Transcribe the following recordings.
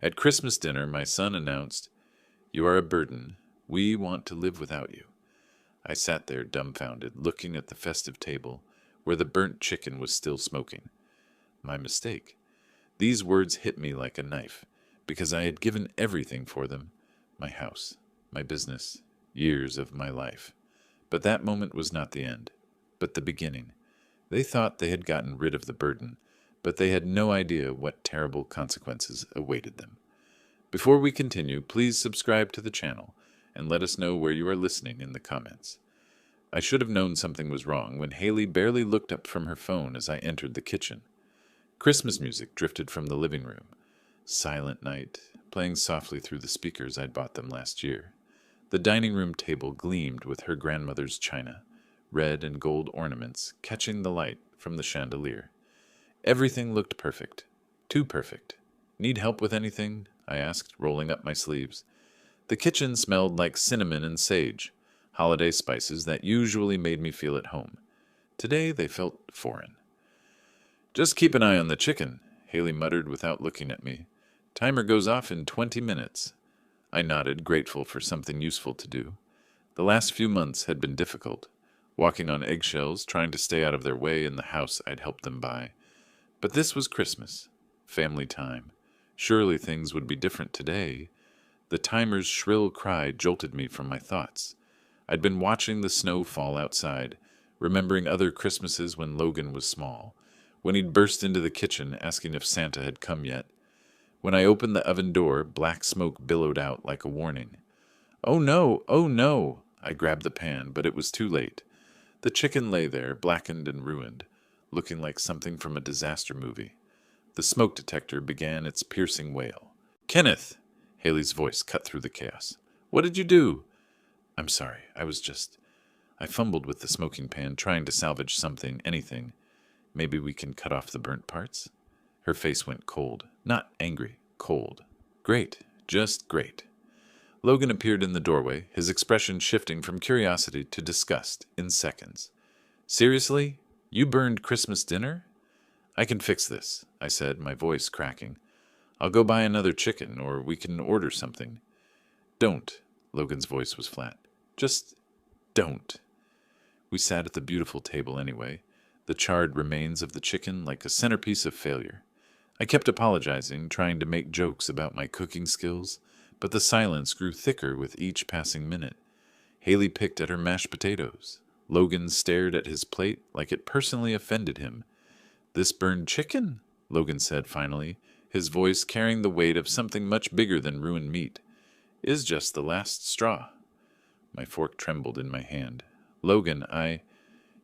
At Christmas dinner, my son announced, "You are a burden. We want to live without you." I sat there dumbfounded, looking at the festive table, where the burnt chicken was still smoking. My mistake. These words hit me like a knife, because I had given everything for them: my house, my business, years of my life. But that moment was not the end, but the beginning. They thought they had gotten rid of the burden, but they had no idea what terrible consequences awaited them. Before we continue, please subscribe to the channel and let us know where you are listening in the comments. I should have known something was wrong when Haley barely looked up from her phone as I entered the kitchen. Christmas music drifted from the living room. Silent Night, playing softly through the speakers I'd bought them last year. The dining room table gleamed with her grandmother's china, red and gold ornaments catching the light from the chandelier. Everything looked perfect. Too perfect. "Need help with anything?" I asked, rolling up my sleeves. The kitchen smelled like cinnamon and sage, holiday spices that usually made me feel at home. Today they felt foreign. "Just keep an eye on the chicken," Haley muttered without looking at me. "Timer goes off in 20 minutes. I nodded, grateful for something useful to do. The last few months had been difficult, walking on eggshells, trying to stay out of their way in the house I'd helped them buy. But this was Christmas, family time. Surely things would be different today. The timer's shrill cry jolted me from my thoughts. I'd been watching the snow fall outside, remembering other Christmases when Logan was small, when he'd burst into the kitchen asking if Santa had come yet. When I opened the oven door, black smoke billowed out like a warning. "Oh no! Oh no!" I grabbed the pan, but it was too late. The chicken lay there, blackened and ruined, looking like something from a disaster movie. The smoke detector began its piercing wail. "Kenneth!" Haley's voice cut through the chaos. "What did you do?" "I'm sorry. I fumbled with the smoking pan, trying to salvage something, anything. Maybe we can cut off the burnt parts?" Her face went cold. Not angry, cold. "Great. Just great." Logan appeared in the doorway, his expression shifting from curiosity to disgust in seconds. "Seriously? You burned Christmas dinner?" "I can fix this," I said, my voice cracking. "I'll go buy another chicken, or we can order something." "Don't." Logan's voice was flat. "Just don't." We sat at the beautiful table anyway, the charred remains of the chicken like a centerpiece of failure. I kept apologizing, trying to make jokes about my cooking skills, but the silence grew thicker with each passing minute. Haley picked at her mashed potatoes. Logan stared at his plate like it personally offended him. "This burned chicken," Logan said finally, his voice carrying the weight of something much bigger than ruined meat, "is just the last straw." My fork trembled in my hand. "Logan,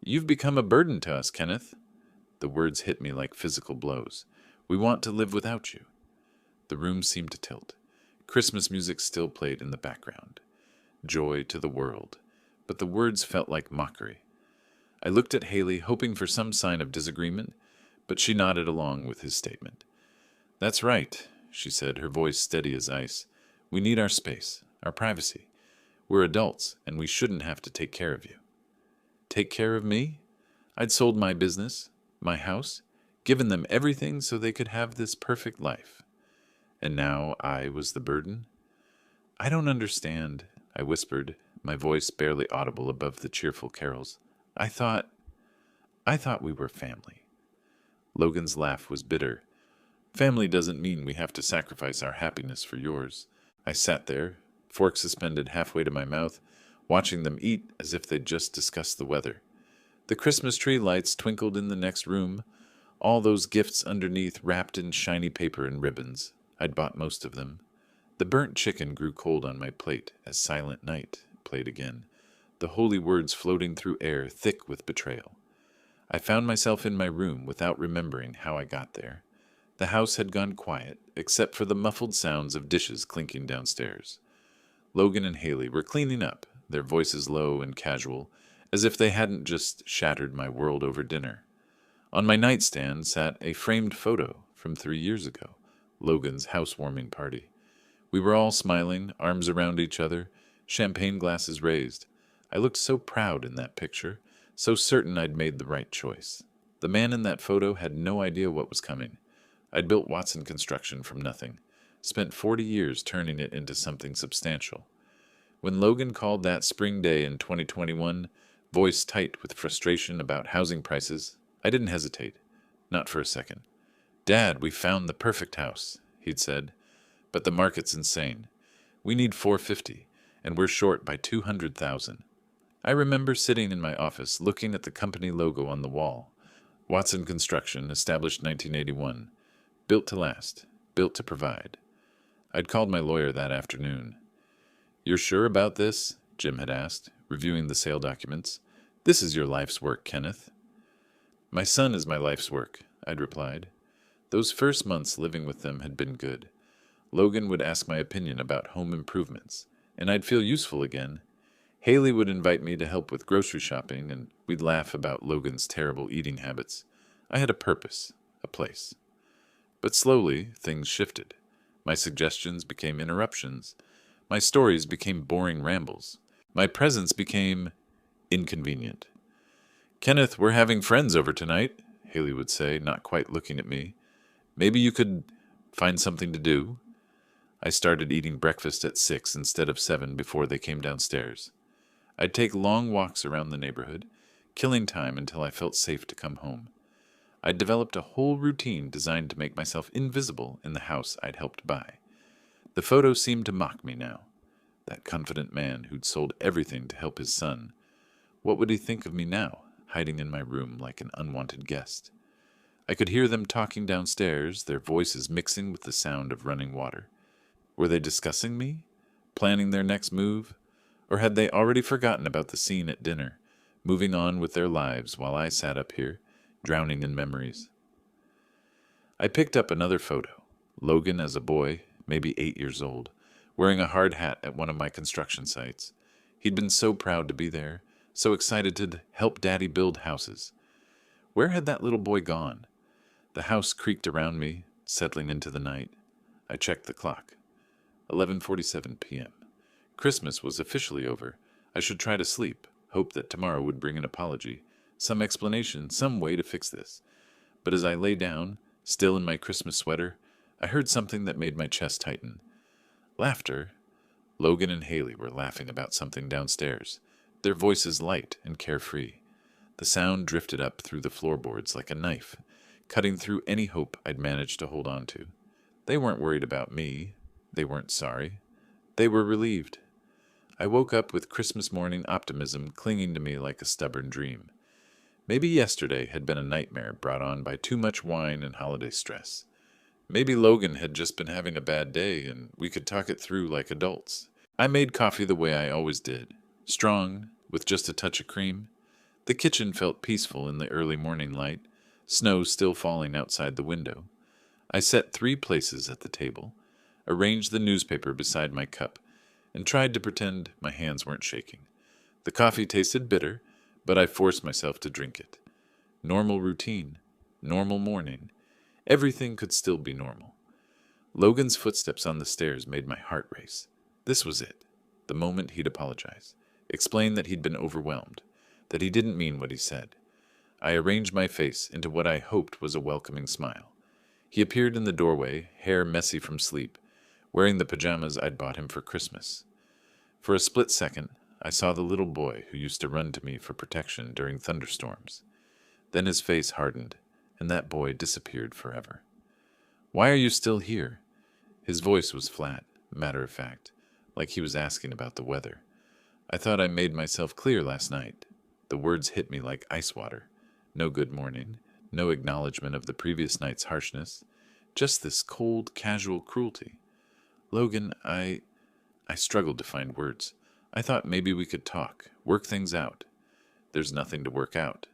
You've become a burden to us, Kenneth." The words hit me like physical blows. "We want to live without you." The room seemed to tilt. Christmas music still played in the background. Joy to the world. But the words felt like mockery. I looked at Haley, hoping for some sign of disagreement, but she nodded along with his statement. "That's right," she said, her voice steady as ice. "We need our space, our privacy. We're adults, and we shouldn't have to take care of you." Take care of me? I'd sold my business, my house, given them everything so they could have this perfect life. And now I was the burden? "I don't understand," I whispered, my voice barely audible above the cheerful carols. I thought we were family." Logan's laugh was bitter. "Family doesn't mean we have to sacrifice our happiness for yours." I sat there, fork suspended halfway to my mouth, watching them eat as if they'd just discussed the weather. The Christmas tree lights twinkled in the next room, all those gifts underneath wrapped in shiny paper and ribbons. I'd bought most of them. The burnt chicken grew cold on my plate as Silent Night played again, the holy words floating through air thick with betrayal. I found myself in my room without remembering how I got there. The house had gone quiet, except for the muffled sounds of dishes clinking downstairs. Logan and Haley were cleaning up, their voices low and casual, as if they hadn't just shattered my world over dinner. On my nightstand sat a framed photo from 3 years ago, Logan's housewarming party. We were all smiling, arms around each other, champagne glasses raised. I looked so proud in that picture, so certain I'd made the right choice. The man in that photo had no idea what was coming. I'd built Watson Construction from nothing, spent 40 years turning it into something substantial. When Logan called that spring day in 2021, voice tight with frustration about housing prices, I didn't hesitate. Not for a second. "Dad, we found the perfect house," he'd said. "But the market's insane. We need 450, and we're short by 200,000. I remember sitting in my office looking at the company logo on the wall. Watson Construction, established 1981. Built to last. Built to provide. I'd called my lawyer that afternoon. "You're sure about this?" Jim had asked, reviewing the sale documents. "This is your life's work, Kenneth." "My son is my life's work," I'd replied. Those first months living with them had been good. Logan would ask my opinion about home improvements, and I'd feel useful again. Haley would invite me to help with grocery shopping, and we'd laugh about Logan's terrible eating habits. I had a purpose, a place. But slowly, things shifted. My suggestions became interruptions. My stories became boring rambles. My presence became inconvenient. "Kenneth, we're having friends over tonight," Haley would say, not quite looking at me. "Maybe you could find something to do." I started eating breakfast at 6 instead of 7 before they came downstairs. I'd take long walks around the neighborhood, killing time until I felt safe to come home. I'd developed a whole routine designed to make myself invisible in the house I'd helped buy. The photo seemed to mock me now. That confident man who'd sold everything to help his son. What would he think of me now, hiding in my room like an unwanted guest? I could hear them talking downstairs, their voices mixing with the sound of running water. Were they discussing me? Planning their next move? Or had they already forgotten about the scene at dinner, moving on with their lives while I sat up here, drowning in memories? I picked up another photo. Logan as a boy, maybe 8 years old, wearing a hard hat at one of my construction sites. He'd been so proud to be there, so excited to help Daddy build houses. Where had that little boy gone? The house creaked around me, settling into the night. I checked the clock. 11:47 p.m. Christmas was officially over. I should try to sleep, hope that tomorrow would bring an apology, some explanation, some way to fix this. But as I lay down, still in my Christmas sweater, I heard something that made my chest tighten. Laughter. Logan and Haley were laughing about something downstairs, their voices light and carefree. The sound drifted up through the floorboards like a knife, cutting through any hope I'd managed to hold on to. They weren't worried about me. They weren't sorry. They were relieved. I woke up with Christmas morning optimism clinging to me like a stubborn dream. Maybe yesterday had been a nightmare brought on by too much wine and holiday stress. Maybe Logan had just been having a bad day and we could talk it through like adults. I made coffee the way I always did, strong, with just a touch of cream. The kitchen felt peaceful in the early morning light, snow still falling outside the window. I set 3 places at the table, arranged the newspaper beside my cup, and tried to pretend my hands weren't shaking. The coffee tasted bitter, but I forced myself to drink it. Normal routine, normal morning. Everything could still be normal. Logan's footsteps on the stairs made my heart race. This was it, the moment he'd apologize, explain that he'd been overwhelmed, that he didn't mean what he said. I arranged my face into what I hoped was a welcoming smile. He appeared in the doorway, hair messy from sleep, wearing the pajamas I'd bought him for Christmas. For a split second, I saw the little boy who used to run to me for protection during thunderstorms. Then his face hardened, and that boy disappeared forever. "Why are you still here?" His voice was flat, matter-of-fact, like he was asking about the weather. I thought I made myself clear last night. The words hit me like ice water. No good morning, no acknowledgement of the previous night's harshness, just this cold, casual cruelty. "Logan, I struggled to find words. I thought maybe we could talk, work things out. There's nothing to work out."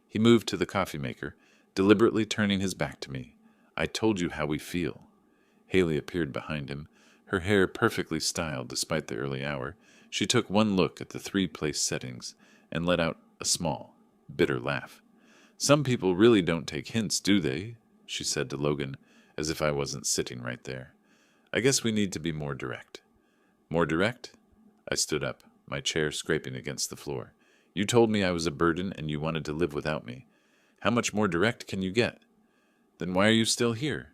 He moved to the coffee maker, deliberately turning his back to me. "I told you how we feel." Haley appeared behind him, her hair perfectly styled despite the early hour. She took one look at the 3-place settings and let out a small, bitter laugh. "Some people really don't take hints, do they?" she said to Logan, as if I wasn't sitting right there. "I guess we need to be more direct." "More direct?" I stood up, my chair scraping against the floor. "You told me I was a burden and you wanted to live without me. How much more direct can you get?" "Then why are you still here?"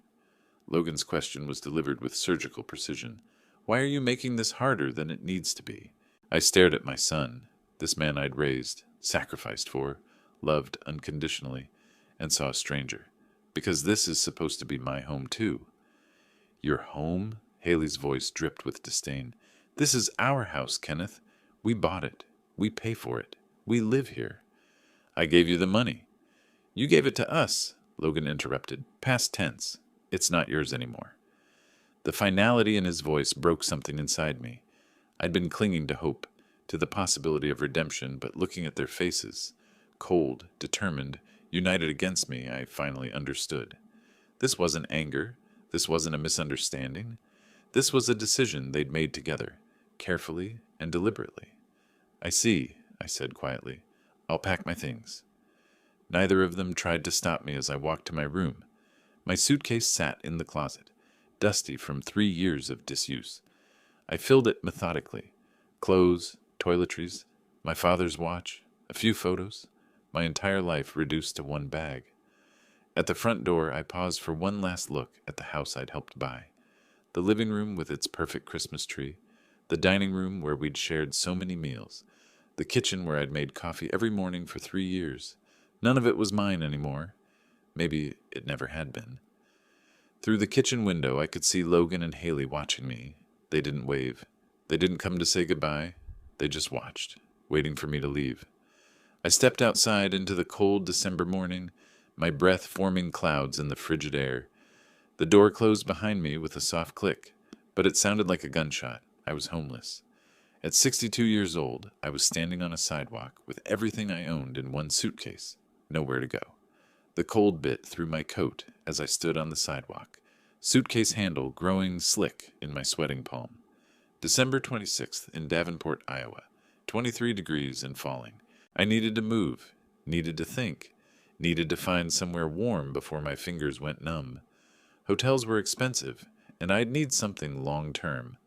Logan's question was delivered with surgical precision. Why are you making this harder than it needs to be? I stared at my son, this man I'd raised, sacrificed for, loved unconditionally, and saw a stranger. Because this is supposed to be my home, too. Your home? Haley's voice dripped with disdain. This is our house, Kenneth. We bought it. We pay for it. We live here. I gave you the money. You gave it to us, Logan interrupted. Past tense. It's not yours anymore. The finality in his voice broke something inside me. I'd been clinging to hope, to the possibility of redemption, but looking at their faces, cold, determined, united against me, I finally understood. This wasn't anger. This wasn't a misunderstanding. This was a decision they'd made together, carefully and deliberately. I see, I said quietly. I'll pack my things. Neither of them tried to stop me as I walked to my room. My suitcase sat in the closet, dusty from 3 years of disuse. I filled it methodically. Clothes, toiletries, my father's watch, a few photos, my entire life reduced to one bag. At the front door, I paused for one last look at the house I'd helped buy. The living room with its perfect Christmas tree, the dining room where we'd shared so many meals, the kitchen where I'd made coffee every morning for 3 years. None of it was mine anymore. Maybe it never had been. Through the kitchen window, I could see Logan and Haley watching me. They didn't wave. They didn't come to say goodbye. They just watched, waiting for me to leave. I stepped outside into the cold December morning, my breath forming clouds in the frigid air. The door closed behind me with a soft click, but it sounded like a gunshot. I was homeless. At 62 years old, I was standing on a sidewalk with everything I owned in one suitcase. Nowhere to go. The cold bit through my coat as I stood on the sidewalk, suitcase handle growing slick in my sweating palm. December 26th in Davenport, Iowa, 23 degrees and falling. I needed to move, needed to think, needed to find somewhere warm before my fingers went numb. Hotels were expensive, and I'd need something long-term.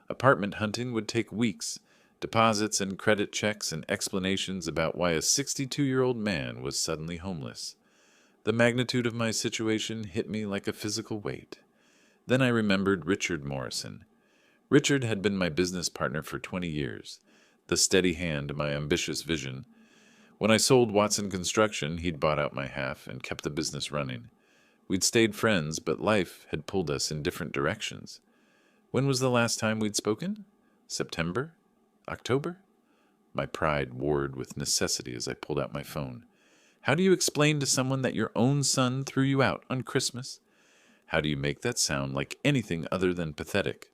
Apartment hunting would take weeks, deposits and credit checks and explanations about why a 62-year-old man was suddenly homeless. The magnitude of my situation hit me like a physical weight. Then I remembered Richard Morrison. Richard had been my business partner for 20 years, the steady hand, my ambitious vision. When I sold Watson Construction, he'd bought out my half and kept the business running. We'd stayed friends, but life had pulled us in different directions. When was the last time we'd spoken? September? October? My pride warred with necessity as I pulled out my phone. How do you explain to someone that your own son threw you out on Christmas? How do you make that sound like anything other than pathetic?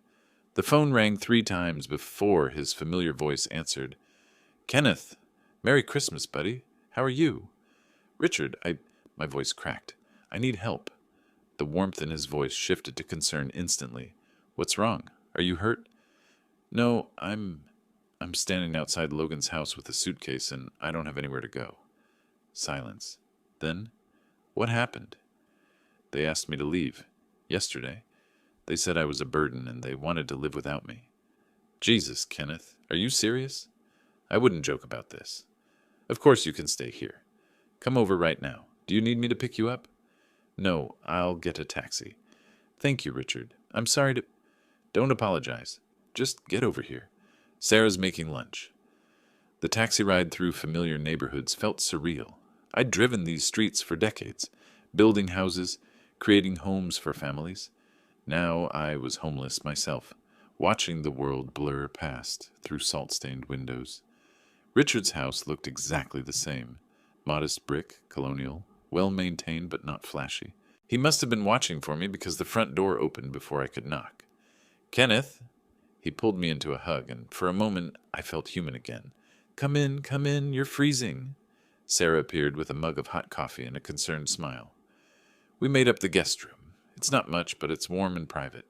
The phone rang 3 times before his familiar voice answered. Kenneth, Merry Christmas, buddy. How are you? Richard, my voice cracked. I need help. The warmth in his voice shifted to concern instantly. What's wrong? Are you hurt? No, I'm standing outside Logan's house with a suitcase and I don't have anywhere to go. Silence. Then, what happened? They asked me to leave. Yesterday. They said I was a burden and they wanted to live without me. Jesus, Kenneth, are you serious? I wouldn't joke about this. Of course you can stay here. Come over right now. Do you need me to pick you up? No, I'll get a taxi. Thank you, Richard. I'm sorry to... Don't apologize. Just get over here. Sarah's making lunch. The taxi ride through familiar neighborhoods felt surreal. I'd driven these streets for decades, building houses, creating homes for families. Now I was homeless myself, watching the world blur past through salt-stained windows. Richard's house looked exactly the same. Modest brick, colonial, well-maintained but not flashy. He must have been watching for me because the front door opened before I could knock. Kenneth! He pulled me into a hug, and for a moment I felt human again. Come in, you're freezing. Sarah appeared with a mug of hot coffee and a concerned smile. We made up the guest room. It's not much, but it's warm and private.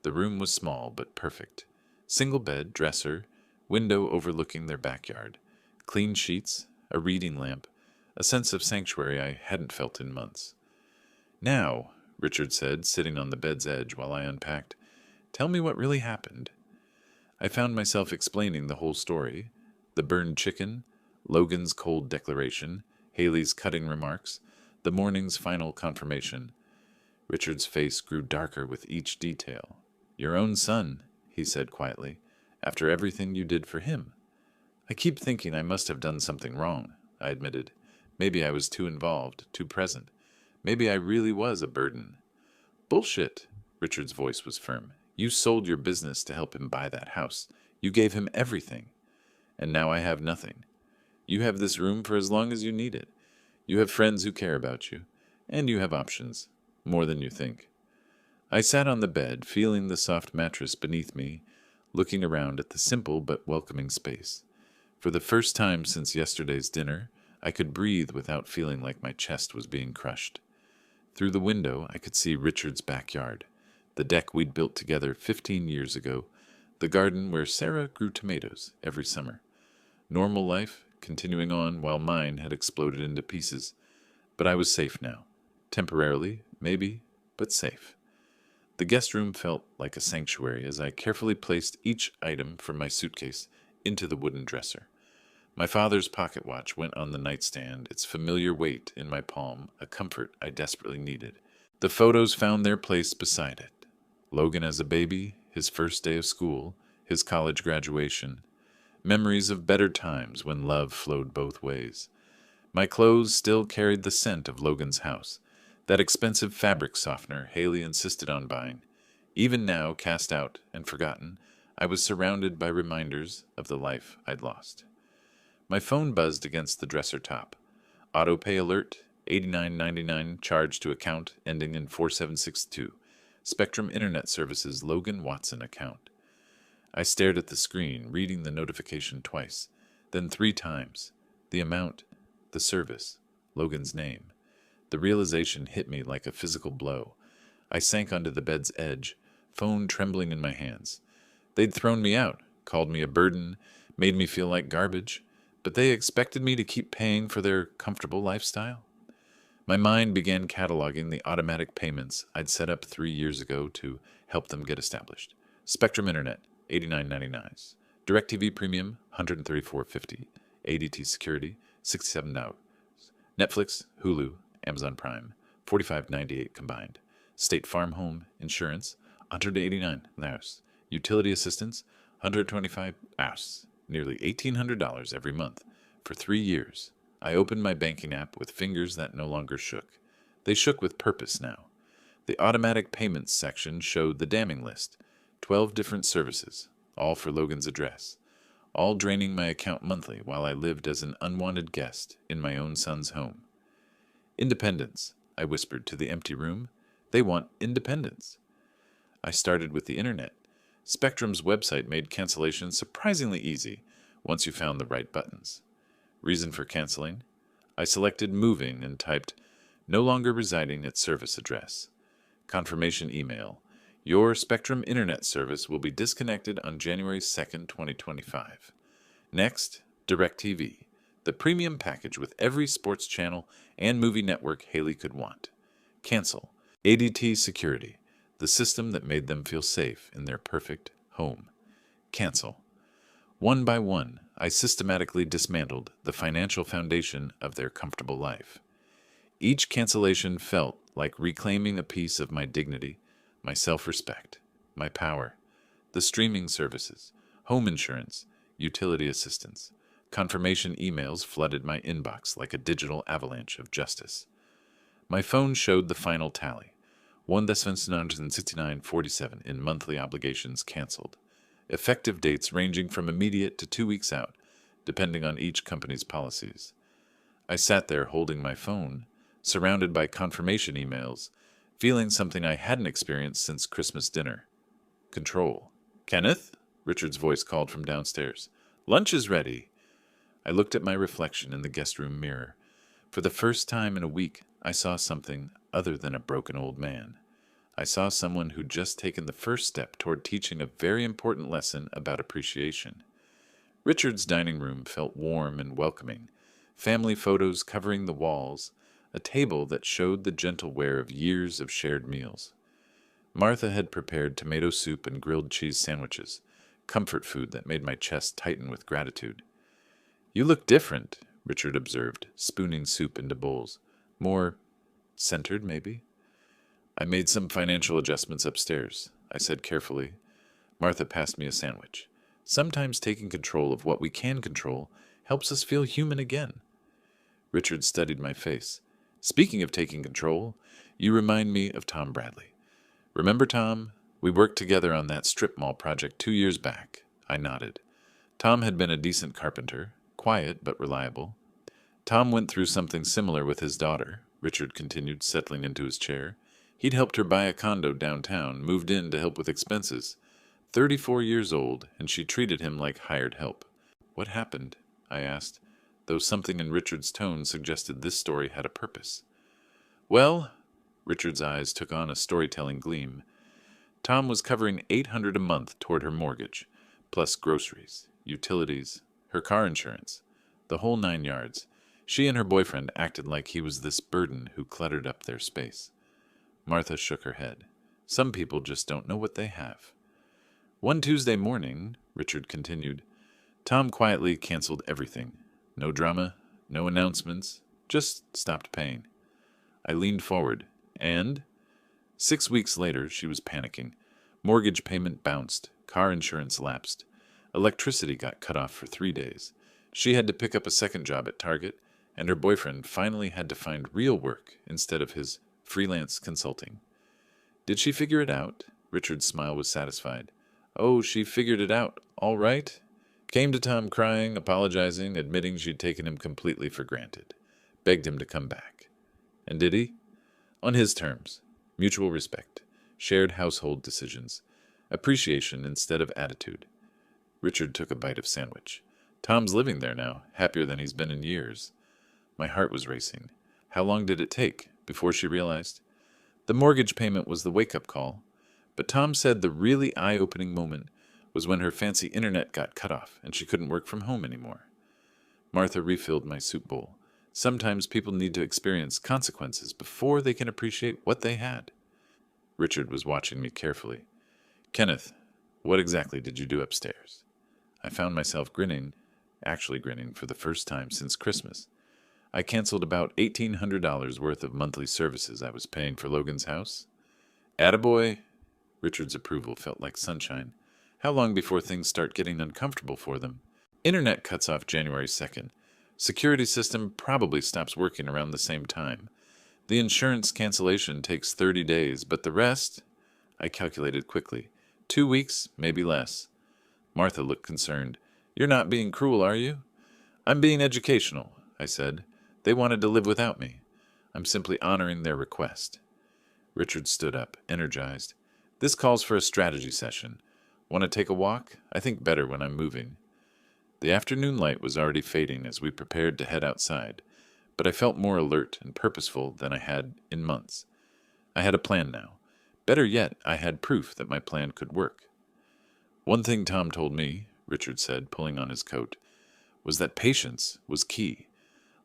The room was small but perfect. Single bed, dresser, window overlooking their backyard, clean sheets, a reading lamp, a sense of sanctuary I hadn't felt in months. Now, Richard said, sitting on the bed's edge while I unpacked, tell me what really happened. I found myself explaining the whole story, the burned chicken, Logan's cold declaration, Haley's cutting remarks, the morning's final confirmation. Richard's face grew darker with each detail. Your own son, he said quietly, after everything you did for him. I keep thinking I must have done something wrong, I admitted. Maybe I was too involved, too present. Maybe I really was a burden. Bullshit, Richard's voice was firm. You sold your business to help him buy that house. You gave him everything. And now I have nothing. You have this room for as long as you need it. You have friends who care about you. And you have options. More than you think. I sat on the bed, feeling the soft mattress beneath me, looking around at the simple but welcoming space. For the first time since yesterday's dinner, I could breathe without feeling like my chest was being crushed. Through the window, I could see Richard's backyard, the deck we'd built together 15 years ago, the garden where Sarah grew tomatoes every summer. Normal life, continuing on while mine had exploded into pieces. But I was safe now. Temporarily, maybe, but safe. The guest room felt like a sanctuary as I carefully placed each item from my suitcase into the wooden dresser. My father's pocket watch went on the nightstand, its familiar weight in my palm, a comfort I desperately needed. The photos found their place beside it. Logan as a baby, his first day of school, his college graduation. Memories of better times when love flowed both ways. My clothes still carried the scent of Logan's house, that expensive fabric softener Haley insisted on buying. Even now, cast out and forgotten, I was surrounded by reminders of the life I'd lost. My phone buzzed against the dresser top. Autopay alert, $89.99 charge to account ending in 4762. Spectrum Internet Services Logan Watson account. I stared at the screen, reading the notification twice, then 3 times. The amount, the service, Logan's name. The realization hit me like a physical blow. I sank onto the bed's edge, phone trembling in my hands. They'd thrown me out, called me a burden, made me feel like garbage, but they expected me to keep paying for their comfortable lifestyle. My mind began cataloging the automatic payments I'd set up 3 years ago to help them get established. Spectrum Internet, $89.99. DirecTV Premium, $134.50. ADT Security, $67. Netflix, Hulu, Amazon Prime, $45.98 combined. State Farm Home Insurance, $189. Utility Assistance, $125. Nearly $1,800 every month. For 3 years. I opened my banking app with fingers that no longer shook. They shook with purpose now. The automatic payments section showed the damning list. 12 different services, all for Logan's address. All draining my account monthly while I lived as an unwanted guest in my own son's home. Independence, I whispered to the empty room. They want independence. I started with the internet. Spectrum's website made cancellation surprisingly easy once you found the right buttons. Reason for canceling? I selected moving and typed, no longer residing at service address. Confirmation email. Your Spectrum Internet service will be disconnected on January 2nd, 2025. Next, DirecTV, the premium package with every sports channel and movie network Haley could want. Cancel. ADT Security, the system that made them feel safe in their perfect home. Cancel. One by one, I systematically dismantled the financial foundation of their comfortable life. Each cancellation felt like reclaiming a piece of my dignity, my self-respect, my power. The streaming services, home insurance, utility assistance, confirmation emails flooded my inbox like a digital avalanche of justice. My phone showed the final tally, $1,969.47 in monthly obligations canceled. Effective dates ranging from immediate to 2 weeks out, depending on each company's policies. I sat there holding my phone, surrounded by confirmation emails, feeling something I hadn't experienced since Christmas dinner. Control. Kenneth? Richard's voice called from downstairs. Lunch is ready. I looked at my reflection in the guest room mirror. For the first time in a week, I saw something other than a broken old man. I saw someone who'd just taken the first step toward teaching a very important lesson about appreciation. Richard's dining room felt warm and welcoming, family photos covering the walls, a table that showed the gentle wear of years of shared meals. Martha had prepared tomato soup and grilled cheese sandwiches, comfort food that made my chest tighten with gratitude. You look different, Richard observed, spooning soup into bowls. More centered, maybe? I made some financial adjustments upstairs, I said carefully. Martha passed me a sandwich. Sometimes taking control of what we can control helps us feel human again. Richard studied my face. Speaking of taking control, you remind me of Tom Bradley. Remember Tom? We worked together on that strip mall project 2 years back. I nodded. Tom had been a decent carpenter, quiet but reliable. Tom went through something similar with his daughter, Richard continued, settling into his chair. He'd helped her buy a condo downtown, moved in to help with expenses. 34 years old, and she treated him like hired help. What happened? I asked, though something in Richard's tone suggested this story had a purpose. Well, Richard's eyes took on a storytelling gleam. Tom was covering $800 a month toward her mortgage, plus groceries, utilities, her car insurance, the whole 9 yards. She and her boyfriend acted like he was this burden who cluttered up their space. Martha shook her head. Some people just don't know what they have. One Tuesday morning, Richard continued, Tom quietly canceled everything. No drama, no announcements, just stopped paying. I leaned forward, and 6 weeks later she was panicking. Mortgage payment bounced, car insurance lapsed. Electricity got cut off for 3 days. She had to pick up a second job at Target, and her boyfriend finally had to find real work instead of his freelance consulting. Did she figure it out? Richard's smile was satisfied. Oh, she figured it out, all right. Came to Tom crying, apologizing, admitting she'd taken him completely for granted. Begged him to come back. And did he? On his terms. Mutual respect. Shared household decisions. Appreciation instead of attitude. Richard took a bite of sandwich. Tom's living there now, happier than he's been in years. My heart was racing. How long did it take before she realized? The mortgage payment was the wake-up call, but Tom said the really eye-opening moment was when her fancy internet got cut off and she couldn't work from home anymore. Martha refilled my soup bowl. Sometimes people need to experience consequences before they can appreciate what they had. Richard was watching me carefully. Kenneth, what exactly did you do upstairs? I found myself actually grinning for the first time since Christmas. I canceled about $1,800 worth of monthly services I was paying for Logan's house. Attaboy! Richard's approval felt like sunshine. How long before things start getting uncomfortable for them? Internet cuts off January 2nd. Security system probably stops working around the same time. The insurance cancellation takes 30 days, but the rest? I calculated quickly. 2 weeks, maybe less. Martha looked concerned. You're not being cruel, are you? I'm being educational, I said. They wanted to live without me. I'm simply honoring their request. Richard stood up, energized. This calls for a strategy session. Want to take a walk? I think better when I'm moving. The afternoon light was already fading as we prepared to head outside, but I felt more alert and purposeful than I had in months. I had a plan now. Better yet, I had proof that my plan could work. One thing Tom told me, Richard said, pulling on his coat, was that patience was key.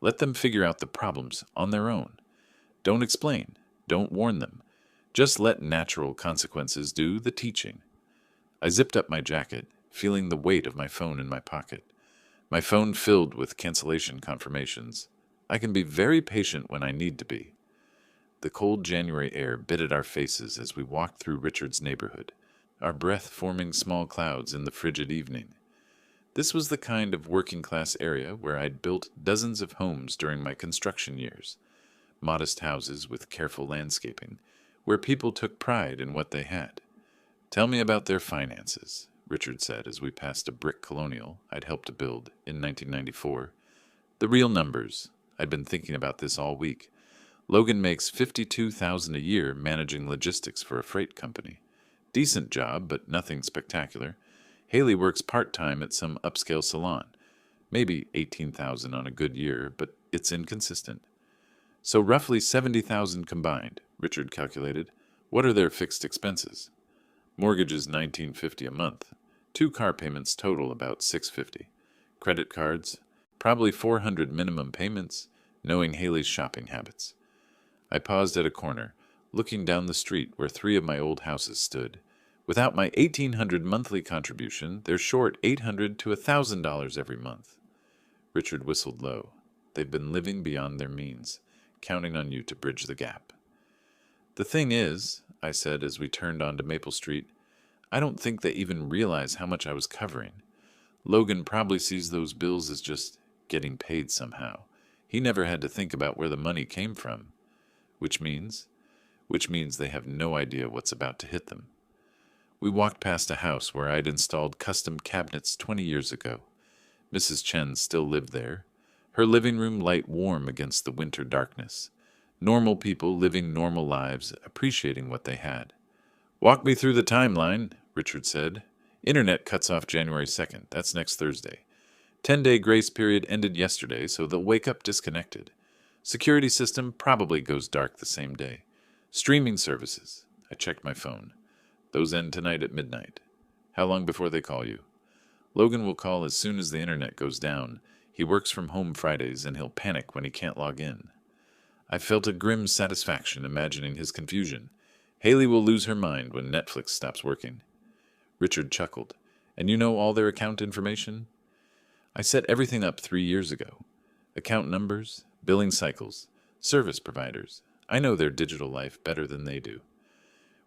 Let them figure out the problems on their own. Don't explain. Don't warn them. Just let natural consequences do the teaching. I zipped up my jacket, feeling the weight of my phone in my pocket. My phone filled with cancellation confirmations. I can be very patient when I need to be. The cold January air bit at our faces as we walked through Richard's neighborhood, our breath forming small clouds in the frigid evening. This was the kind of working-class area where I'd built dozens of homes during my construction years. Modest houses with careful landscaping, where people took pride in what they had. Tell me about their finances, Richard said as we passed a brick colonial I'd helped to build in 1994. The real numbers. I'd been thinking about this all week. Logan makes $52,000 a year managing logistics for a freight company. Decent job, but nothing spectacular. Haley works part-time at some upscale salon. Maybe $18,000 on a good year, but it's inconsistent. So roughly $70,000 combined, Richard calculated. What are their fixed expenses? Mortgage is $1,950 a month. 2 car payments total about $650. Credit cards, probably $400 minimum payments, knowing Haley's shopping habits. I paused at a corner, looking down the street where 3 of my old houses stood. Without my $1,800 monthly contribution, they're short $800 to $1,000 every month. Richard whistled low. They've been living beyond their means, counting on you to bridge the gap. The thing is, I said as we turned onto Maple Street, I don't think they even realize how much I was covering. Logan probably sees those bills as just getting paid somehow. He never had to think about where the money came from, which means they have no idea what's about to hit them. We walked past a house where I'd installed custom cabinets 20 years ago. Mrs. Chen still lived there, her living room light warm against the winter darkness. Normal people living normal lives, appreciating what they had. "Walk me through the timeline," Richard said. "Internet cuts off January 2nd. That's next Thursday. 10-day grace period ended yesterday, so they'll wake up disconnected. Security system probably goes dark the same day. Streaming services." I checked my phone. "Those end tonight at midnight. How long before they call you?" "Logan will call as soon as the internet goes down. He works from home Fridays, and he'll panic when he can't log in." I felt a grim satisfaction imagining his confusion. Haley will lose her mind when Netflix stops working. Richard chuckled. "And you know all their account information?" "I set everything up 3 years ago. Account numbers, billing cycles, service providers. I know their digital life better than they do."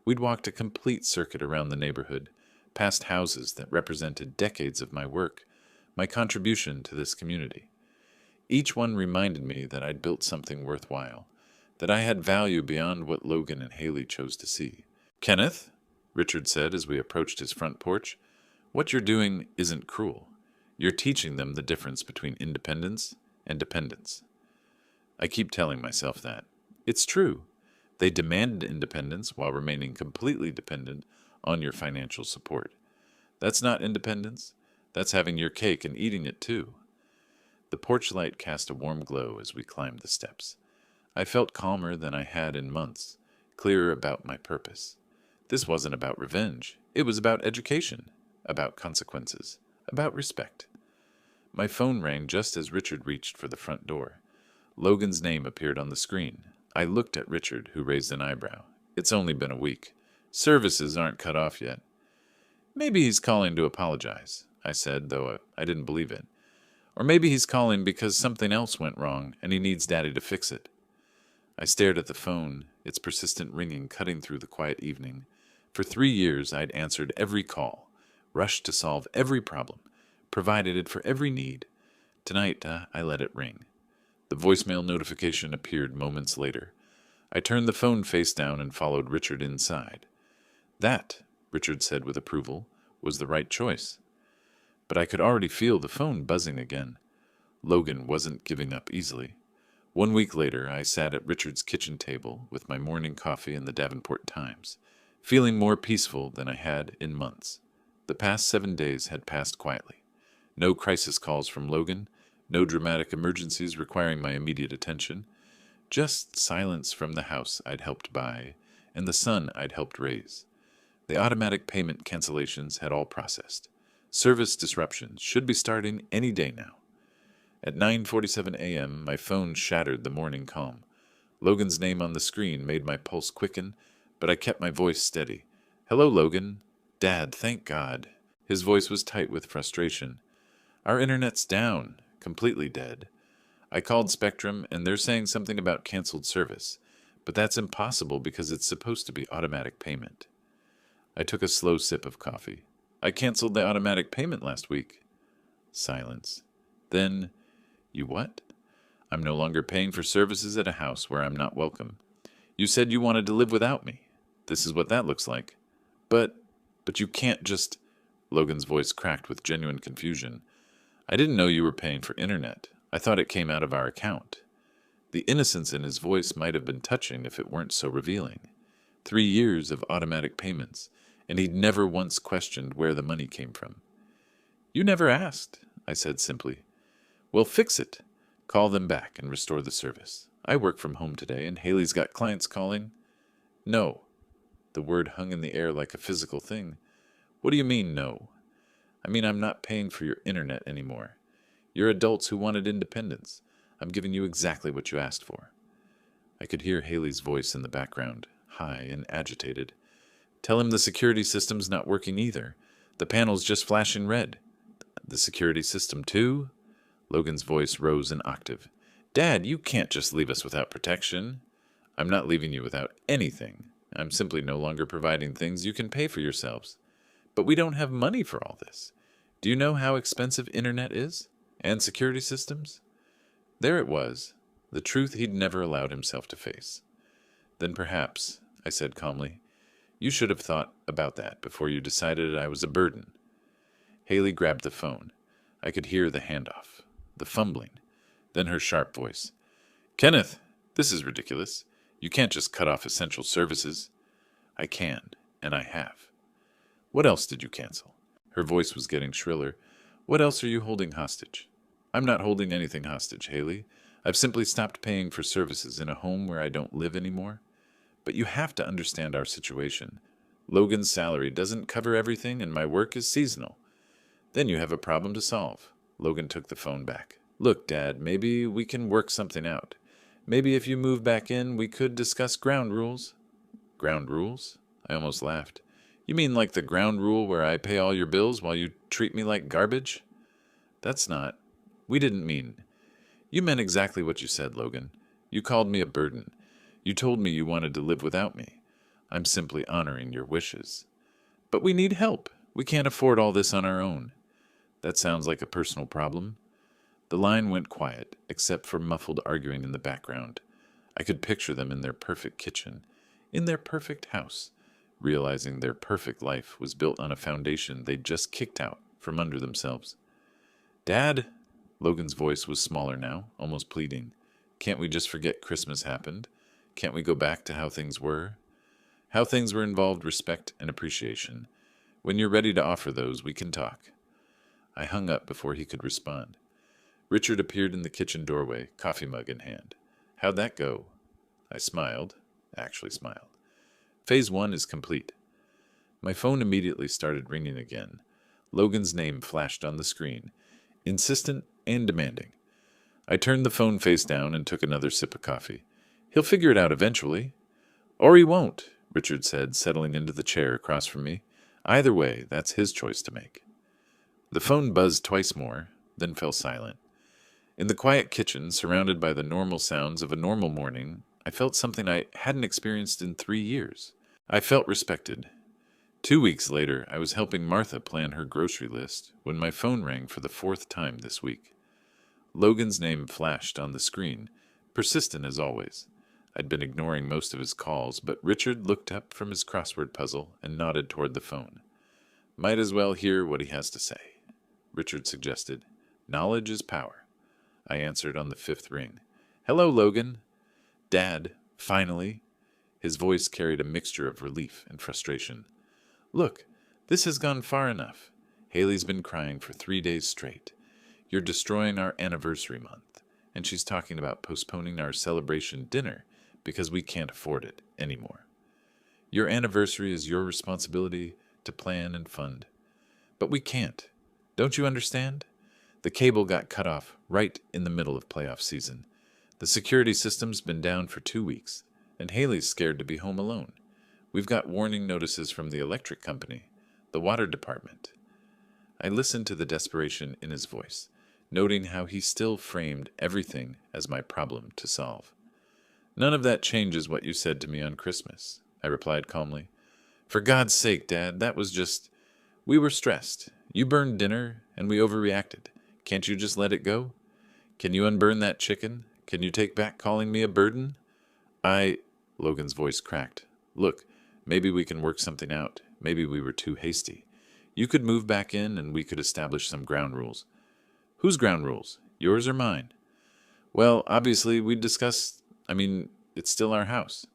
We'd walked a complete circuit around the neighborhood, past houses that represented decades of my work, my contribution to this community. Each one reminded me that I'd built something worthwhile, that I had value beyond what Logan and Haley chose to see. "Kenneth," Richard said as we approached his front porch, "what you're doing isn't cruel. You're teaching them the difference between independence and dependence." I keep telling myself that. It's true. They demanded independence while remaining completely dependent on your financial support. That's not independence. That's having your cake and eating it too. The porch light cast a warm glow as we climbed the steps. I felt calmer than I had in months, clearer about my purpose. This wasn't about revenge. It was about education, about consequences, about respect. My phone rang just as Richard reached for the front door. Logan's name appeared on the screen. I looked at Richard, who raised an eyebrow. "It's only been a week. Services aren't cut off yet." "Maybe he's calling to apologize," I said, though I didn't believe it. "Or maybe he's calling because something else went wrong and he needs Daddy to fix it." I stared at the phone, its persistent ringing cutting through the quiet evening. For 3 years I'd answered every call, rushed to solve every problem, provided it for every need. Tonight I let it ring. The voicemail notification appeared moments later. I turned the phone face down and followed Richard inside. "That," Richard said with approval, "was the right choice." But I could already feel the phone buzzing again. Logan wasn't giving up easily. 1 week later, I sat at Richard's kitchen table with my morning coffee and the Davenport Times, feeling more peaceful than I had in months. The past 7 days had passed quietly. No crisis calls from Logan, no dramatic emergencies requiring my immediate attention, just silence from the house I'd helped buy and the son I'd helped raise. The automatic payment cancellations had all processed. Service disruptions should be starting any day now. At 9:47 a.m., my phone shattered the morning calm. Logan's name on the screen made my pulse quicken, but I kept my voice steady. "Hello, Logan." "Dad, thank God." His voice was tight with frustration. "Our internet's down, completely dead. I called Spectrum, and they're saying something about canceled service, but that's impossible because it's supposed to be automatic payment." I took a slow sip of coffee. "I canceled the automatic payment last week." Silence. Then, "You what?" "I'm no longer paying for services at a house where I'm not welcome. You said you wanted to live without me. This is what that looks like." But you can't just—" Logan's voice cracked with genuine confusion. "I didn't know you were paying for internet. I thought it came out of our account." The innocence in his voice might have been touching if it weren't so revealing. 3 years of automatic payments, and he'd never once questioned where the money came from. "You never asked," I said simply. "Well, fix it. Call them back and restore the service. I work from home today, and Haley's got clients calling." "No." The word hung in the air like a physical thing. "What do you mean, no?" "I mean I'm not paying for your internet anymore. You're adults who wanted independence. I'm giving you exactly what you asked for." I could hear Haley's voice in the background, high and agitated. "Tell him the security system's not working either. The panel's just flashing red." "The security system too?" Logan's voice rose an octave. "Dad, you can't just leave us without protection." I'm not leaving you without anything. I'm simply no longer providing things you can pay for yourselves. But we don't have money for all this. Do you know how expensive internet is? And security systems? There it was, the truth he'd never allowed himself to face. Then perhaps, I said calmly, you should have thought about that before you decided I was a burden. Haley grabbed the phone. I could hear the handoff, the fumbling, then her sharp voice. Kenneth, this is ridiculous. You can't just cut off essential services. I can, and I have. What else did you cancel? Her voice was getting shriller. What else are you holding hostage? I'm not holding anything hostage, Haley. I've simply stopped paying for services in a home where I don't live anymore. But you have to understand our situation. Logan's salary doesn't cover everything, and my work is seasonal. Then you have a problem to solve. Logan took the phone back. Look, Dad, maybe we can work something out. Maybe if you move back in, we could discuss ground rules. Ground rules? I almost laughed. You mean like the ground rule where I pay all your bills while you treat me like garbage? That's not. We didn't mean. You meant exactly what you said, Logan. You called me a burden. You told me you wanted to live without me. I'm simply honoring your wishes. But we need help. We can't afford all this on our own. That sounds like a personal problem. The line went quiet, except for muffled arguing in the background. I could picture them in their perfect kitchen, in their perfect house, realizing their perfect life was built on a foundation they'd just kicked out from under themselves. Dad! Logan's voice was smaller now, almost pleading. Can't we just forget Christmas happened? Can't we go back to how things were? How things were involved respect and appreciation. When you're ready to offer those, we can talk. I hung up before he could respond. Richard appeared in the kitchen doorway, coffee mug in hand. How'd that go? I smiled, actually smiled. Phase 1 is complete. My phone immediately started ringing again. Logan's name flashed on the screen, insistent and demanding. I turned the phone face down and took another sip of coffee. He'll figure it out eventually. Or he won't, Richard said, settling into the chair across from me. Either way, that's his choice to make. The phone buzzed twice more, then fell silent. In the quiet kitchen, surrounded by the normal sounds of a normal morning, I felt something I hadn't experienced in 3 years. I felt respected. 2 weeks later, I was helping Martha plan her grocery list when my phone rang for the 4th time this week. Logan's name flashed on the screen, persistent as always. I'd been ignoring most of his calls, but Richard looked up from his crossword puzzle and nodded toward the phone. Might as well hear what he has to say, Richard suggested. Knowledge is power. I answered on the 5th ring. Hello, Logan. Dad, finally. His voice carried a mixture of relief and frustration. Look, this has gone far enough. Haley's been crying for 3 days straight. You're destroying our anniversary month, and she's talking about postponing our celebration dinner because we can't afford it anymore. Your anniversary is your responsibility to plan and fund. But we can't. Don't you understand? The cable got cut off right in the middle of playoff season. The security system's been down for 2 weeks, and Haley's scared to be home alone. We've got warning notices from the electric company, the water department. I listened to the desperation in his voice, noting how he still framed everything as my problem to solve. None of that changes what you said to me on Christmas, I replied calmly. For God's sake, Dad, that was just... We were stressed. You burned dinner, and we overreacted. Can't you just let it go? Can you unburn that chicken? Can you take back calling me a burden? Logan's voice cracked. Look, maybe we can work something out. Maybe we were too hasty. You could move back in, and we could establish some ground rules. Whose ground rules? Yours or mine? Well, obviously, we'd discuss... it's still our house.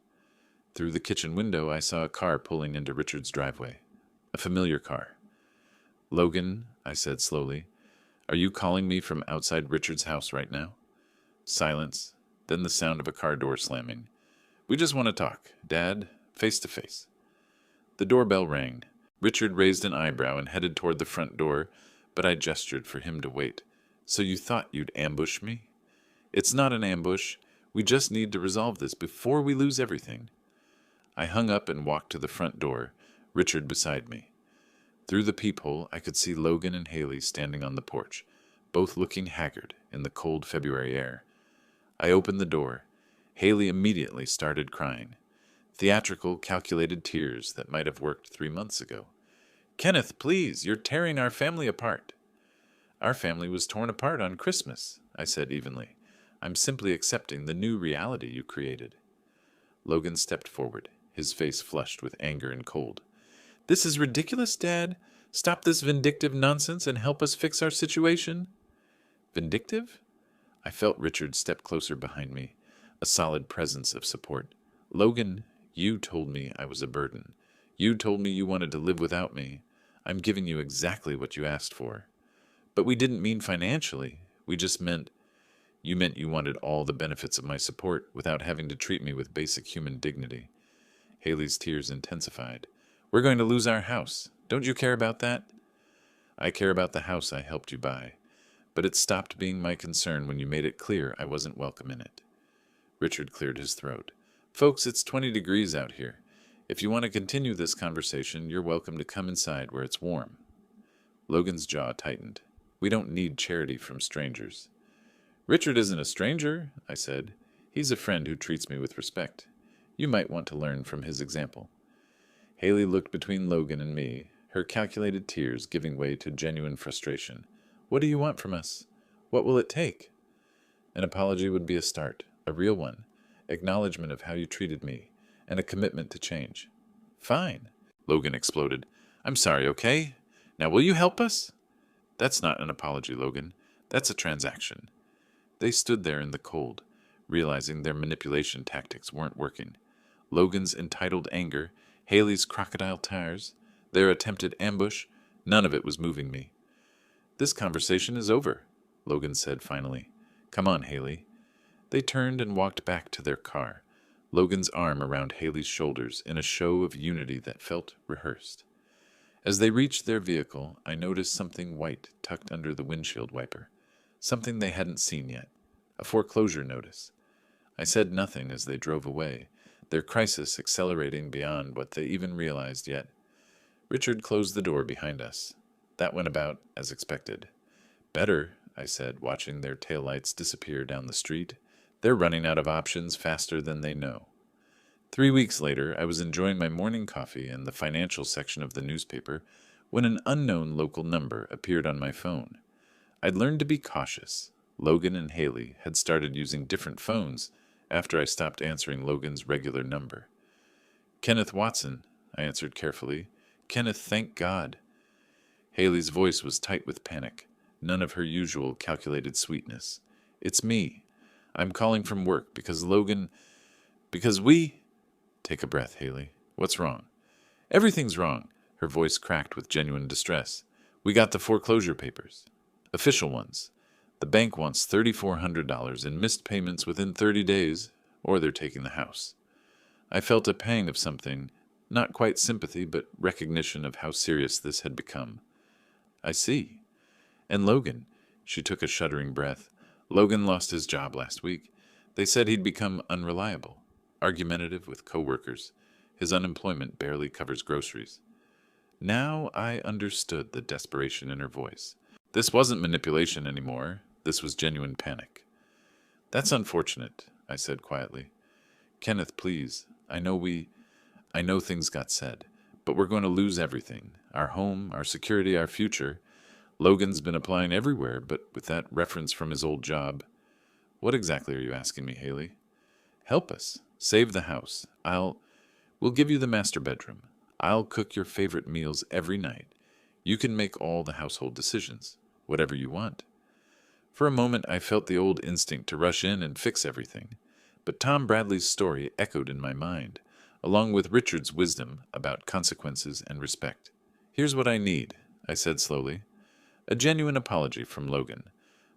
Through the kitchen window, I saw a car pulling into Richard's driveway. A familiar car. Logan, I said slowly, are you calling me from outside Richard's house right now? Silence, then the sound of a car door slamming. We just want to talk, Dad, face to face. The doorbell rang. Richard raised an eyebrow and headed toward the front door, but I gestured for him to wait. So you thought you'd ambush me? It's not an ambush. We just need to resolve this before we lose everything. I hung up and walked to the front door, Richard beside me. Through the peephole, I could see Logan and Haley standing on the porch, both looking haggard in the cold February air. I opened the door. Haley immediately started crying. Theatrical, calculated tears that might have worked 3 months ago. Kenneth, please, you're tearing our family apart. Our family was torn apart on Christmas, I said evenly. I'm simply accepting the new reality you created. Logan stepped forward, his face flushed with anger and cold. This is ridiculous, Dad. Stop this vindictive nonsense and help us fix our situation. Vindictive? I felt Richard step closer behind me, a solid presence of support. Logan, you told me I was a burden. You told me you wanted to live without me. I'm giving you exactly what you asked for. But we didn't mean financially. We just meant you wanted all the benefits of my support without having to treat me with basic human dignity. Haley's tears intensified. We're going to lose our house. Don't you care about that? I care about the house I helped you buy, but it stopped being my concern when you made it clear I wasn't welcome in it. Richard cleared his throat. Folks, it's 20 degrees out here. If you want to continue this conversation, you're welcome to come inside where it's warm. Logan's jaw tightened. We don't need charity from strangers. Richard isn't a stranger, I said. He's a friend who treats me with respect. You might want to learn from his example. Haley looked between Logan and me, her calculated tears giving way to genuine frustration. What do you want from us? What will it take? An apology would be a start, a real one, acknowledgement of how you treated me, and a commitment to change. Fine, Logan exploded. I'm sorry, okay? Now will you help us? That's not an apology, Logan. That's a transaction. They stood there in the cold, realizing their manipulation tactics weren't working. Logan's entitled anger, Haley's crocodile tears, their attempted ambush, none of it was moving me. This conversation is over, Logan said finally. Come on, Haley. They turned and walked back to their car, Logan's arm around Haley's shoulders in a show of unity that felt rehearsed. As they reached their vehicle, I noticed something white tucked under the windshield wiper, something they hadn't seen yet, a foreclosure notice. I said nothing as they drove away, their crisis accelerating beyond what they even realized yet. Richard closed the door behind us. That went about as expected. Better, I said, watching their taillights disappear down the street. They're running out of options faster than they know. 3 weeks later, I was enjoying my morning coffee in the financial section of the newspaper when an unknown local number appeared on my phone. I'd learned to be cautious. Logan and Haley had started using different phones after I stopped answering Logan's regular number. Kenneth Watson, I answered carefully. Kenneth, thank God. Haley's voice was tight with panic, none of her usual calculated sweetness. It's me. I'm calling from work because we... Take a breath, Haley. What's wrong? Everything's wrong. Her voice cracked with genuine distress. We got the foreclosure papers. Official ones. The bank wants $3,400 in missed payments within 30 days, or they're taking the house. I felt a pang of something, not quite sympathy, but recognition of how serious this had become. I see. And Logan, she took a shuddering breath. Logan lost his job last week. They said he'd become unreliable, argumentative with coworkers. His unemployment barely covers groceries. Now I understood the desperation in her voice. This wasn't manipulation anymore. This was genuine panic. That's unfortunate, I said quietly. Kenneth, please. I know things got said, but we're going to lose everything. Our home, our security, our future. Logan's been applying everywhere, but with that reference from his old job. What exactly are you asking me, Haley? Help us. Save the house. We'll give you the master bedroom. I'll cook your favorite meals every night. You can make all the household decisions, whatever you want. For a moment, I felt the old instinct to rush in and fix everything, but Tom Bradley's story echoed in my mind, along with Richard's wisdom about consequences and respect. Here's what I need, I said slowly. A genuine apology from Logan.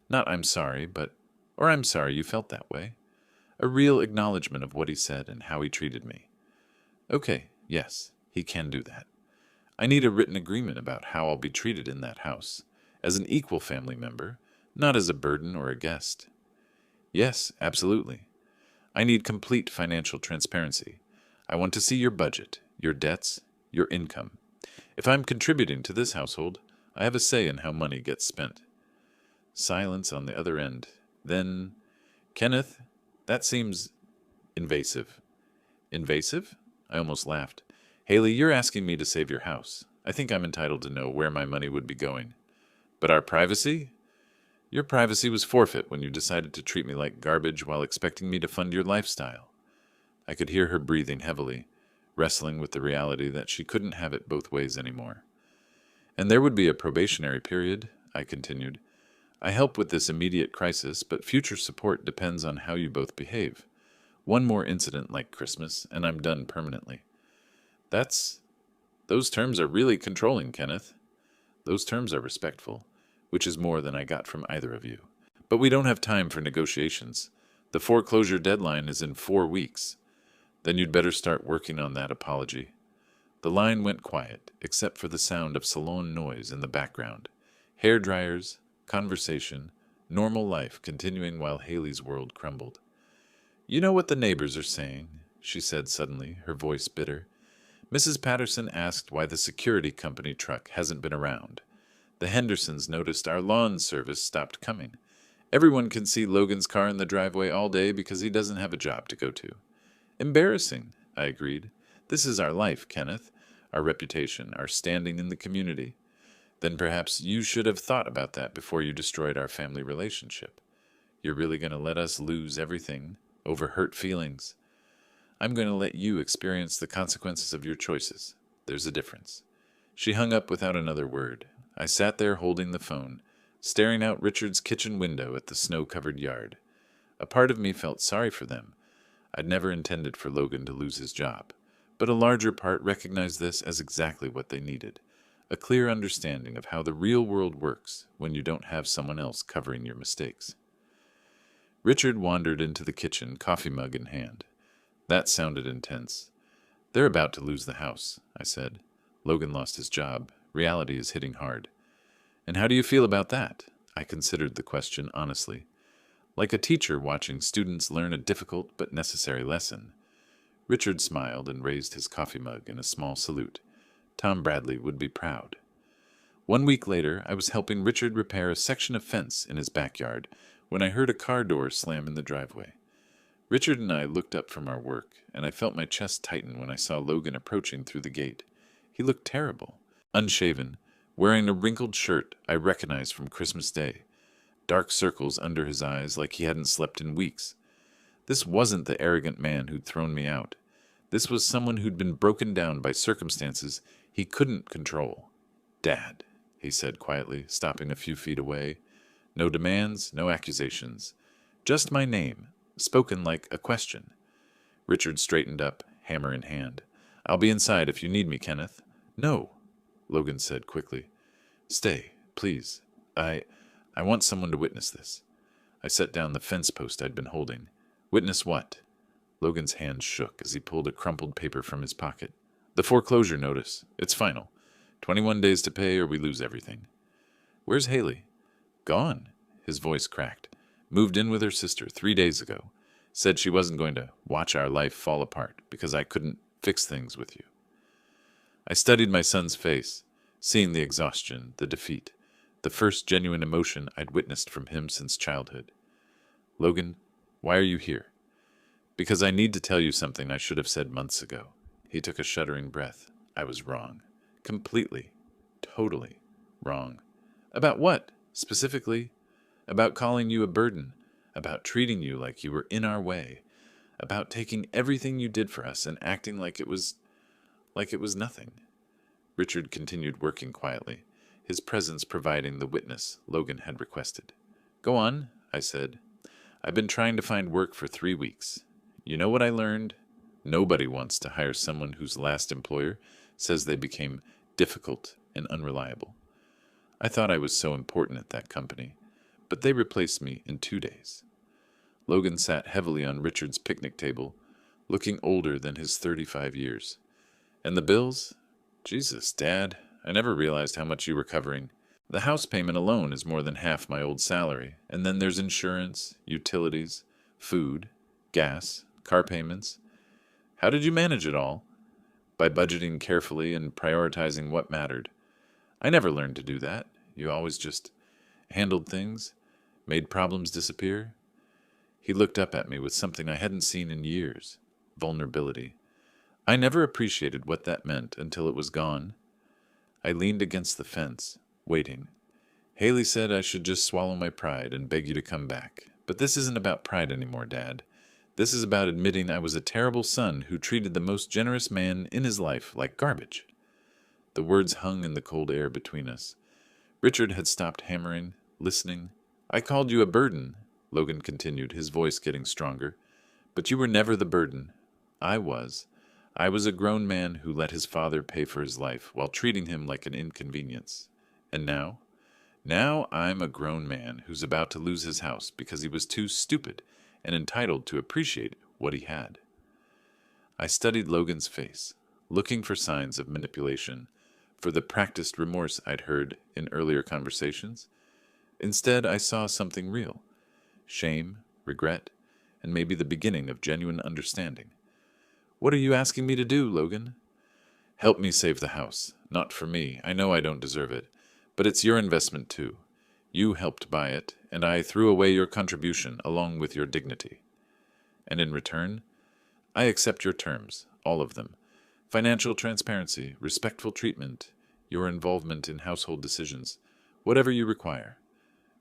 Not I'm sorry, or I'm sorry you felt that way. A real acknowledgement of what he said and how he treated me. Okay, yes, he can do that. I need a written agreement about how I'll be treated in that house, as an equal family member, not as a burden or a guest. Yes, absolutely. I need complete financial transparency. I want to see your budget, your debts, your income. If I'm contributing to this household, I have a say in how money gets spent. Silence on the other end. Then, Kenneth, that seems Invasive. Invasive? I almost laughed. Haley, you're asking me to save your house. I think I'm entitled to know where my money would be going. But our privacy? Your privacy was forfeit when you decided to treat me like garbage while expecting me to fund your lifestyle. I could hear her breathing heavily, wrestling with the reality that she couldn't have it both ways anymore. And there would be a probationary period, I continued. I help with this immediate crisis, but future support depends on how you both behave. One more incident like Christmas, and I'm done permanently. Those terms are really controlling, Kenneth. Those terms are respectful, which is more than I got from either of you. But we don't have time for negotiations. The foreclosure deadline is in 4 weeks. Then you'd better start working on that apology. The line went quiet, except for the sound of salon noise in the background. Hair dryers, conversation, normal life continuing while Haley's world crumbled. You know what the neighbors are saying, she said suddenly, her voice bitter. Mrs. Patterson asked why the security company truck hasn't been around. The Hendersons noticed our lawn service stopped coming. Everyone can see Logan's car in the driveway all day because he doesn't have a job to go to. Embarrassing, I agreed. This is our life, Kenneth, our reputation, our standing in the community. Then perhaps you should have thought about that before you destroyed our family relationship. You're really going to let us lose everything over hurt feelings? I'm going to let you experience the consequences of your choices. There's a difference. She hung up without another word. I sat there holding the phone, staring out Richard's kitchen window at the snow-covered yard. A part of me felt sorry for them. I'd never intended for Logan to lose his job, but a larger part recognized this as exactly what they needed, a clear understanding of how the real world works when you don't have someone else covering your mistakes. Richard wandered into the kitchen, coffee mug in hand. That sounded intense. They're about to lose the house, I said. Logan lost his job. Reality is hitting hard. And how do you feel about that? I considered the question honestly. Like a teacher watching students learn a difficult but necessary lesson. Richard smiled and raised his coffee mug in a small salute. Tom Bradley would be proud. 1 week later, I was helping Richard repair a section of fence in his backyard when I heard a car door slam in the driveway. Richard and I looked up from our work, and I felt my chest tighten when I saw Logan approaching through the gate. He looked terrible. Unshaven, wearing a wrinkled shirt I recognized from Christmas Day. Dark circles under his eyes like he hadn't slept in weeks. This wasn't the arrogant man who'd thrown me out. This was someone who'd been broken down by circumstances he couldn't control. Dad, he said quietly, stopping a few feet away. No demands, no accusations. Just my name, spoken like a question. Richard straightened up, hammer in hand. I'll be inside if you need me, Kenneth. No, Logan said quickly. Stay, please. I want someone to witness this. I set down the fence post I'd been holding. Witness what? Logan's hand shook as he pulled a crumpled paper from his pocket. The foreclosure notice. It's final. 21 days to pay or we lose everything. Where's Haley? Gone. His voice cracked. Moved in with her sister 3 days ago. Said she wasn't going to watch our life fall apart because I couldn't fix things with you. I studied my son's face, seeing the exhaustion, the defeat, the first genuine emotion I'd witnessed from him since childhood. Logan, why are you here? Because I need to tell you something I should have said months ago. He took a shuddering breath. I was wrong. Completely. Totally wrong. About what, specifically? About calling you a burden. About treating you like you were in our way. About taking everything you did for us and acting like it was nothing. Richard continued working quietly, his presence providing the witness Logan had requested. Go on, I said. I've been trying to find work for 3 weeks. You know what I learned? Nobody wants to hire someone whose last employer says they became difficult and unreliable. I thought I was so important at that company, but they replaced me in 2 days. Logan sat heavily on Richard's picnic table, looking older than his 35 years. And the bills? Jesus, Dad, I never realized how much you were covering. The house payment alone is more than half my old salary, and then there's insurance, utilities, food, gas, car payments. How did you manage it all? By budgeting carefully and prioritizing what mattered. I never learned to do that. You always just handled things, made problems disappear. He looked up at me with something I hadn't seen in years: vulnerability. I never appreciated what that meant until it was gone. I leaned against the fence, waiting. Haley said I should just swallow my pride and beg you to come back. But this isn't about pride anymore, Dad. This is about admitting I was a terrible son who treated the most generous man in his life like garbage. The words hung in the cold air between us. Richard had stopped hammering, listening. I called you a burden, Logan continued, his voice getting stronger. But you were never the burden. I was. I was a grown man who let his father pay for his life while treating him like an inconvenience. And now? Now I'm a grown man who's about to lose his house because he was too stupid and entitled to appreciate what he had. I studied Logan's face, looking for signs of manipulation, for the practiced remorse I'd heard in earlier conversations. Instead, I saw something real: shame, regret, and maybe the beginning of genuine understanding. What are you asking me to do, Logan? Help me save the house. Not for me. I know I don't deserve it. But it's your investment, too. You helped buy it, and I threw away your contribution along with your dignity. And in return, I accept your terms, all of them. Financial transparency, respectful treatment, your involvement in household decisions, whatever you require.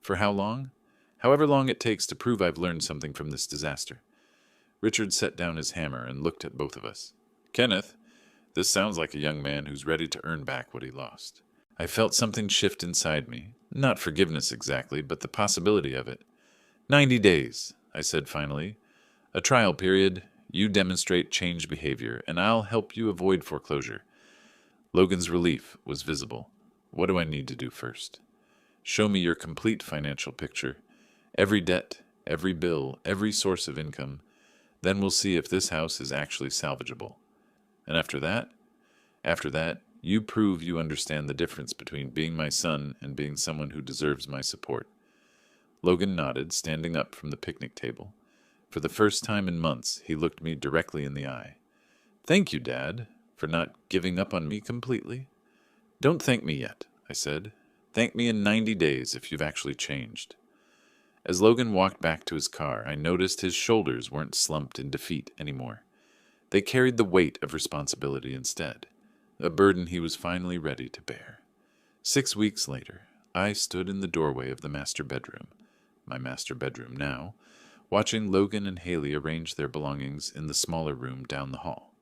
For how long? However long it takes to prove I've learned something from this disaster. Richard set down his hammer and looked at both of us. Kenneth, this sounds like a young man who's ready to earn back what he lost. I felt something shift inside me. Not forgiveness exactly, but the possibility of it. 90 days, I said finally. A trial period. You demonstrate changed behavior, and I'll help you avoid foreclosure. Logan's relief was visible. What do I need to do first? Show me your complete financial picture. Every debt, every bill, every source of income. Then we'll see if this house is actually salvageable. And after that, you prove you understand the difference between being my son and being someone who deserves my support. Logan nodded, standing up from the picnic table. For the first time in months, he looked me directly in the eye. Thank you, Dad, for not giving up on me completely. Don't thank me yet, I said. Thank me in 90 days if you've actually changed. As Logan walked back to his car, I noticed his shoulders weren't slumped in defeat anymore. They carried the weight of responsibility instead, a burden he was finally ready to bear. 6 weeks later, I stood in the doorway of the master bedroom, my master bedroom now, watching Logan and Haley arrange their belongings in the smaller room down the hall.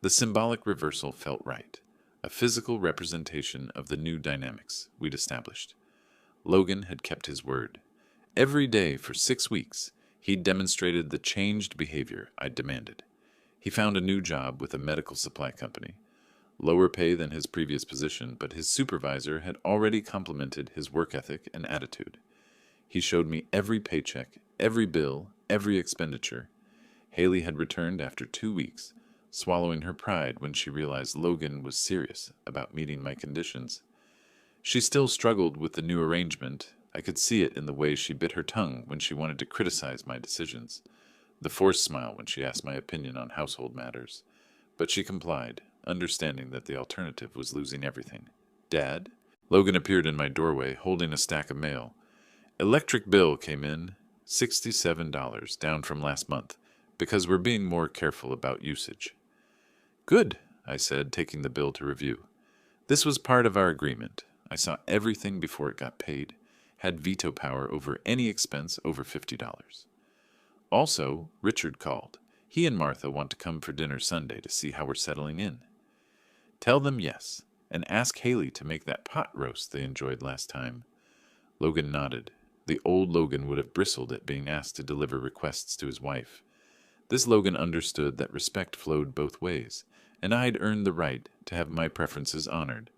The symbolic reversal felt right, a physical representation of the new dynamics we'd established. Logan had kept his word. Every day for 6 weeks, he'd demonstrated the changed behavior I'd demanded. He found a new job with a medical supply company. Lower pay than his previous position, but his supervisor had already complimented his work ethic and attitude. He showed me every paycheck, every bill, every expenditure. Haley had returned after 2 weeks, swallowing her pride when she realized Logan was serious about meeting my conditions. She still struggled with the new arrangement. I could see it in the way she bit her tongue when she wanted to criticize my decisions, the forced smile when she asked my opinion on household matters. But she complied, understanding that the alternative was losing everything. Dad? Logan appeared in my doorway, holding a stack of mail. Electric bill came in, $67, down from last month, because we're being more careful about usage. Good, I said, taking the bill to review. This was part of our agreement. I saw everything before it got paid, had veto power over any expense over $50. Also, Richard called. He and Martha want to come for dinner Sunday to see how we're settling in. Tell them yes, and ask Haley to make that pot roast they enjoyed last time. Logan nodded. The old Logan would have bristled at being asked to deliver requests to his wife. This Logan understood that respect flowed both ways, and I'd earned the right to have my preferences honored.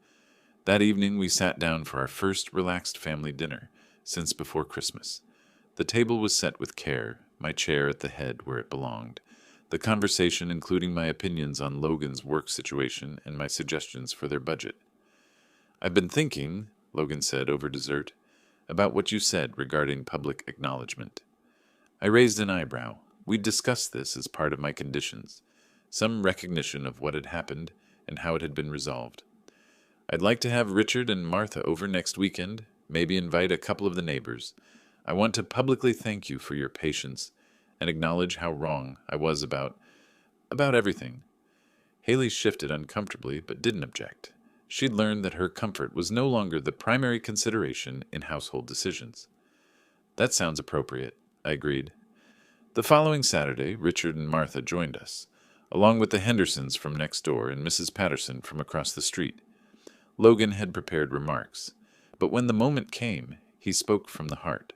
That evening we sat down for our first relaxed family dinner since before Christmas. The table was set with care, my chair at the head where it belonged, the conversation including my opinions on Logan's work situation and my suggestions for their budget. I've been thinking, Logan said over dessert, about what you said regarding public acknowledgement. I raised an eyebrow. We'd discussed this as part of my conditions, some recognition of what had happened and how it had been resolved. I'd like to have Richard and Martha over next weekend, maybe invite a couple of the neighbors. I want to publicly thank you for your patience and acknowledge how wrong I was about everything. Haley shifted uncomfortably but didn't object. She'd learned that her comfort was no longer the primary consideration in household decisions. That sounds appropriate, I agreed. The following Saturday, Richard and Martha joined us, along with the Hendersons from next door and Mrs. Patterson from across the street. Logan had prepared remarks, but when the moment came, he spoke from the heart.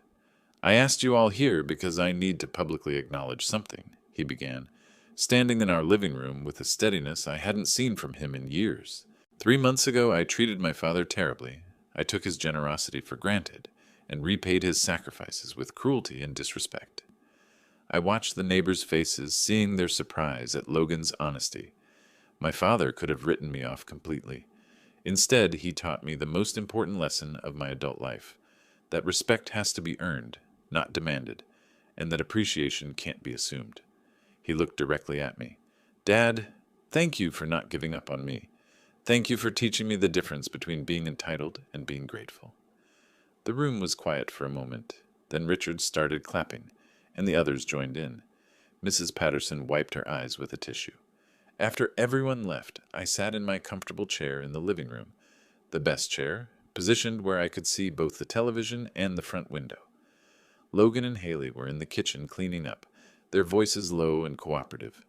I asked you all here because I need to publicly acknowledge something, he began, standing in our living room with a steadiness I hadn't seen from him in years. 3 months ago, I treated my father terribly. I took his generosity for granted and repaid his sacrifices with cruelty and disrespect. I watched the neighbors' faces, seeing their surprise at Logan's honesty. My father could have written me off completely. Instead, he taught me the most important lesson of my adult life, that respect has to be earned, not demanded, and that appreciation can't be assumed. He looked directly at me. Dad, thank you for not giving up on me. Thank you for teaching me the difference between being entitled and being grateful. The room was quiet for a moment. Then Richard started clapping, and the others joined in. Mrs. Patterson wiped her eyes with a tissue. After everyone left, I sat in my comfortable chair in the living room, the best chair, positioned where I could see both the television and the front window. Logan and Haley were in the kitchen cleaning up, their voices low and cooperative.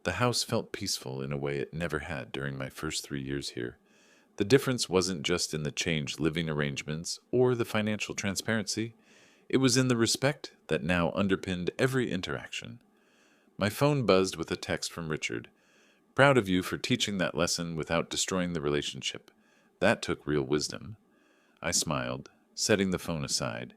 The house felt peaceful in a way it never had during my first 3 years here. The difference wasn't just in the changed living arrangements or the financial transparency. It was in the respect that now underpinned every interaction. My phone buzzed with a text from Richard. Proud of you for teaching that lesson without destroying the relationship. That took real wisdom. I smiled, setting the phone aside.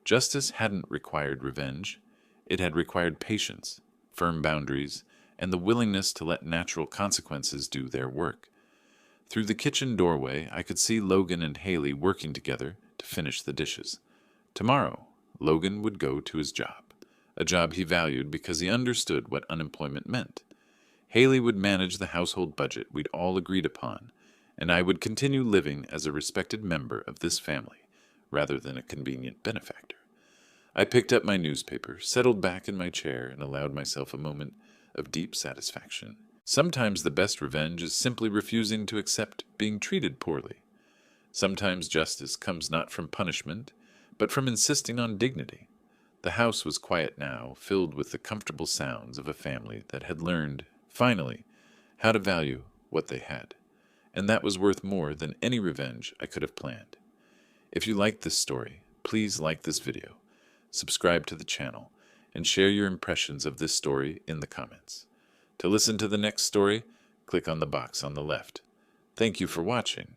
Justice hadn't required revenge. It had required patience, firm boundaries, and the willingness to let natural consequences do their work. Through the kitchen doorway, I could see Logan and Haley working together to finish the dishes. Tomorrow, Logan would go to his job, a job he valued because he understood what unemployment meant. Haley would manage the household budget we'd all agreed upon, and I would continue living as a respected member of this family, rather than a convenient benefactor. I picked up my newspaper, settled back in my chair, and allowed myself a moment of deep satisfaction. Sometimes the best revenge is simply refusing to accept being treated poorly. Sometimes justice comes not from punishment, but from insisting on dignity. The house was quiet now, filled with the comfortable sounds of a family that had learned, finally, how to value what they had. And that was worth more than any revenge I could have planned. If you liked this story, please like this video, subscribe to the channel, and share your impressions of this story in the comments. To listen to the next story, click on the box on the left. Thank you for watching.